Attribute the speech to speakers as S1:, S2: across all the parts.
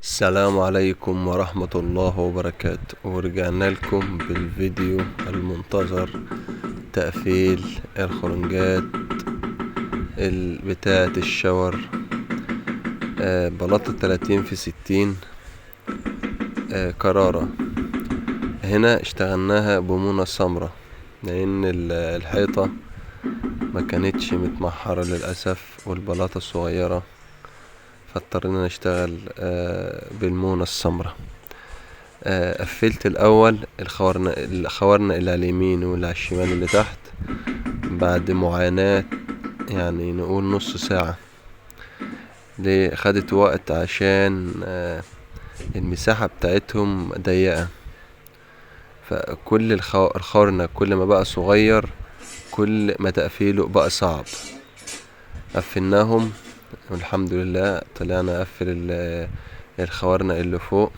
S1: السلام عليكم ورحمة الله وبركاته، ورجعنا لكم بالفيديو المنتظر. تقفيل الخرنجات بتاعة الشاور، بلاطة 30 في 60 كرارة. هنا اشتغلناها بمونة سمرة لان الحيطة ما كانتش متمحرة للأسف والبلاطة صغيرة، فاضطرينا نشتغل بالمونة السمرة. قفلت الاول الخوارنا اللي على اليمين واللي على الشمال اللي تحت بعد معاناة، يعني نقول نص ساعة. ليه خدت وقت؟ عشان المساحة بتاعتهم ضيقة، فكل الخوارنا كل ما بقى صغير كل ما تقفيله بقى صعب. قفلناهم والحمد لله طلعنا قفل الخوارنا اللي فوق.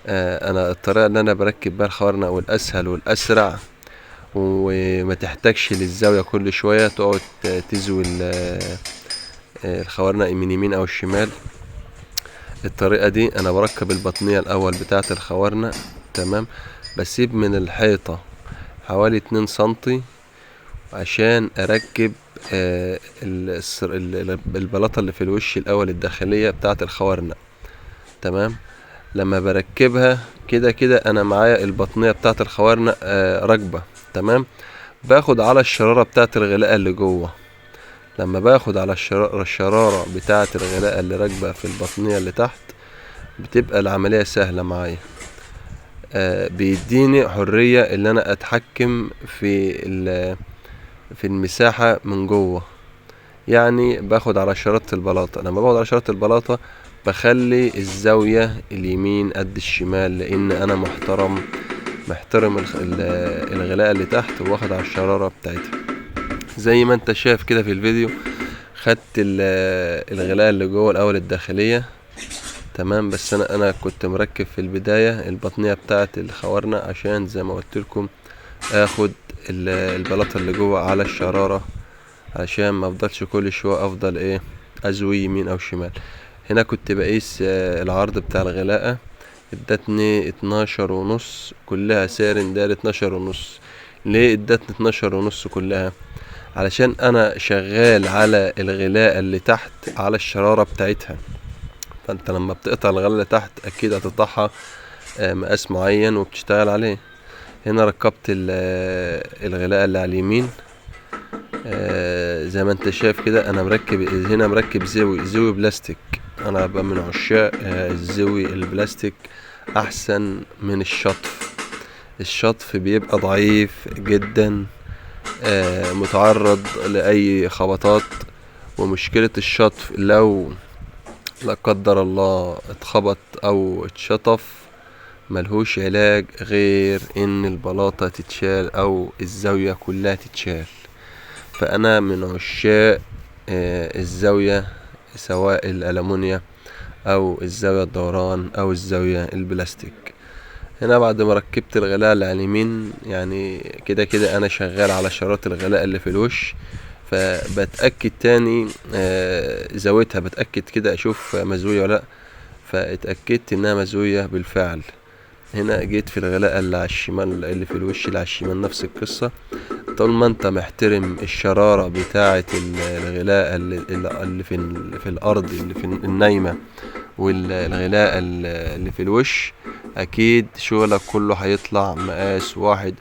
S1: انا الطريقة اللي انا بركب بها الخوارنا والاسهل والاسرع وما تحتاجش للزاوية كل شوية تقعد تزوي الخوارنا من يمين او الشمال. الطريقة دي انا بركب البطنية الاول بتاعة الخوارنا، تمام، بسيب من الحيطة حوالي 2 سنتي عشان اركب البلاطة اللي في الوش الاول الداخلية بتاعة الخوارنا، تمام. لما بركبها كده كده انا معايا البطنية بتاعة الخوارنا راكبة، تمام. باخد على الشرارة بتاعة الغلاء اللي جوه. لما باخد على الشرارة بتاعة الغلاء اللي راكبة في البطنية اللي تحت بتبقى العملية سهلة معايا. بيديني حرية ان انا اتحكم في المساحة من جوه. يعني باخد على شرارة البلاطة، لما باخد على شرارة البلاطة بخلي الزاوية اليمين قد الشمال، لان انا محترم الغلاء اللي تحت واخد على الشرارة بتاعتها. زي ما انت شايف كده في الفيديو، خدت الغلاء اللي جوه الاول الداخلية، تمام. بس انا كنت مركب في البداية البطنية بتاعة الخوارنا عشان زي ما قلت لكم اخد البلاطة اللي جوه على الشرارة، عشان ما افضلش كل شوية افضل ازوي يمين او شمال. هنا كنت بقيس العرض بتاع الغلاءة، ادتني 12.5 كلها، سعر داير 12.5. ليه ادتني 12.5 كلها؟ علشان انا شغال على الغلاء اللي تحت على الشرارة بتاعتها. فانت لما بتقطع الغلاء اللي تحت اكيد هتقطعها مقاس معين وبتشتغل عليه. هنا ركبت الغلاء اللي على اليمين زي ما انت شايف كده. انا مركب زوي بلاستيك. انا بقى من عشاق الزوي البلاستيك احسن من الشطف بيبقى ضعيف جدا، متعرض لاي خبطات. ومشكلة الشطف لو لا قدر الله اتخبط او اتشطف ملهوش علاج غير ان البلاطة تتشال او الزاوية كلها تتشال. فانا من عشاق الزاوية، سواء الالومنيا او الزاوية الدوران او الزاوية البلاستيك. هنا بعد ما ركبت الغلاء اللي على اليمين، يعني كده كده انا شغال على شرارة الغلاء اللي في الوش، فبتأكد تاني زاويتها، بتأكد كده اشوف مزوية ولا لا. فاتأكدت انها مزوية بالفعل. هنا جيت في الغلاء اللي على الشمال اللي في الوش اللي على الشمال نفس القصة. طول ما انت محترم الشرارة بتاعة الغلاء اللي في الارض اللي في النايمة والغلاء اللي في الوش، اكيد شغلك كله هيطلع مقاس واحد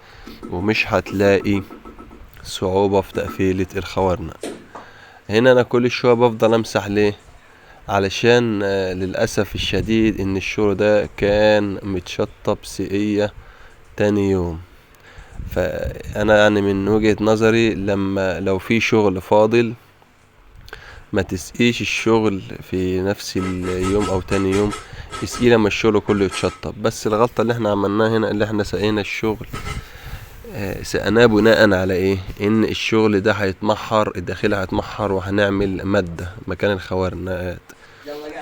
S1: ومش هتلاقي صعوبة في تقفيلة الخوارنا. هنا انا كل شوية بفضل امسح. ليه؟ علشان للأسف الشديد ان الشغل ده كان متشطب سقية تاني يوم. فانا يعني من وجهة نظري لو في شغل فاضل ما تسقيش الشغل في نفس اليوم او تاني يوم، اسقيه لما الشغل كله يتشطب. بس الغلطة اللي احنا عملناها هنا اللي احنا سقينا الشغل سقناه بناء على ايه؟ ان الشغل ده هيتمحر، الداخلي هيتمحر وهنعمل مادة مكان الخوارنات.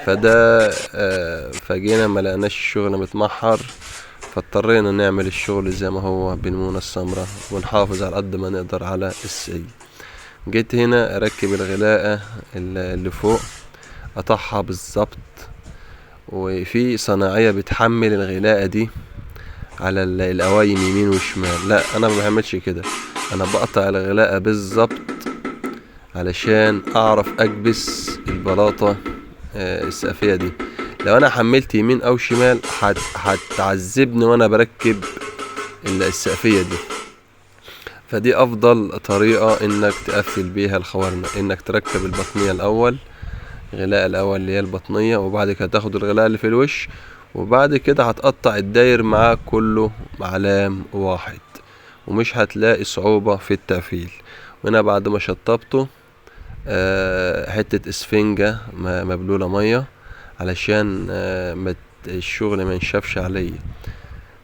S1: فده فجينا ما لقناش الشغل متمحر، فاضطرينا نعمل الشغل زي ما هو بالمونة السمراء ونحافظ على قد ما نقدر على السقي. جيت هنا اركب الغلاءة اللي فوق، اقطعها بالظبط وفي صناعية بتحمل الغلاءة دي على القوايم يمين وشمال. لا انا ما بعملش كده، انا بقطع الغلاءة بالظبط علشان اعرف اكبس البلاطة السقفية دي. لو انا حملت يمين او شمال هتعذبني وانا بركب السقفية دي. فدي افضل طريقة انك تقفل بيها الخوارنا، انك تركب البطنية الاول، الغلاء الاول اللي هي البطنية، وبعد كده تاخد الغلاء اللي في الوش، وبعد كده هتقطع الداير معاك كله علام واحد، ومش هتلاقي صعوبة في التقفيل. وانا بعد ما شطبته حتة اسفنجة مبلولة مية علشان الشغل ما ينشفش عليا.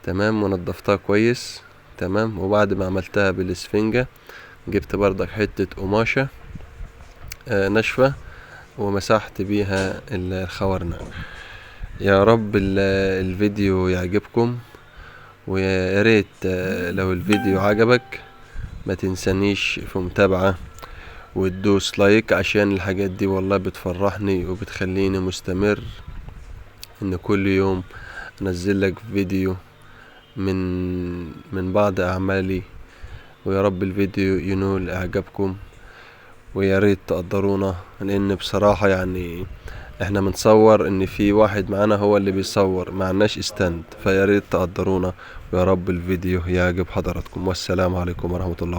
S1: تمام، ونضفتها كويس. تمام، وبعد ما عملتها بالاسفنجة جبت بردك حتة قماشة ناشفة ومسحت بيها الخوارنا. يا رب الفيديو يعجبكم، ويا ريت لو الفيديو عجبك ما تنسانيش في متابعة وتدوس لايك، عشان الحاجات دي والله بتفرحني وبتخليني مستمر ان كل يوم انزل لك فيديو من بعض اعمالي. ويا رب الفيديو ينول اعجابكم، ويا ريت تقدرونا، لان بصراحة يعني احنا بنصور ان في واحد معانا هو اللي بيصور، معناش استند. فيا ريت تقدرونا، ويا رب الفيديو يعجب حضراتكم، والسلام عليكم ورحمة الله.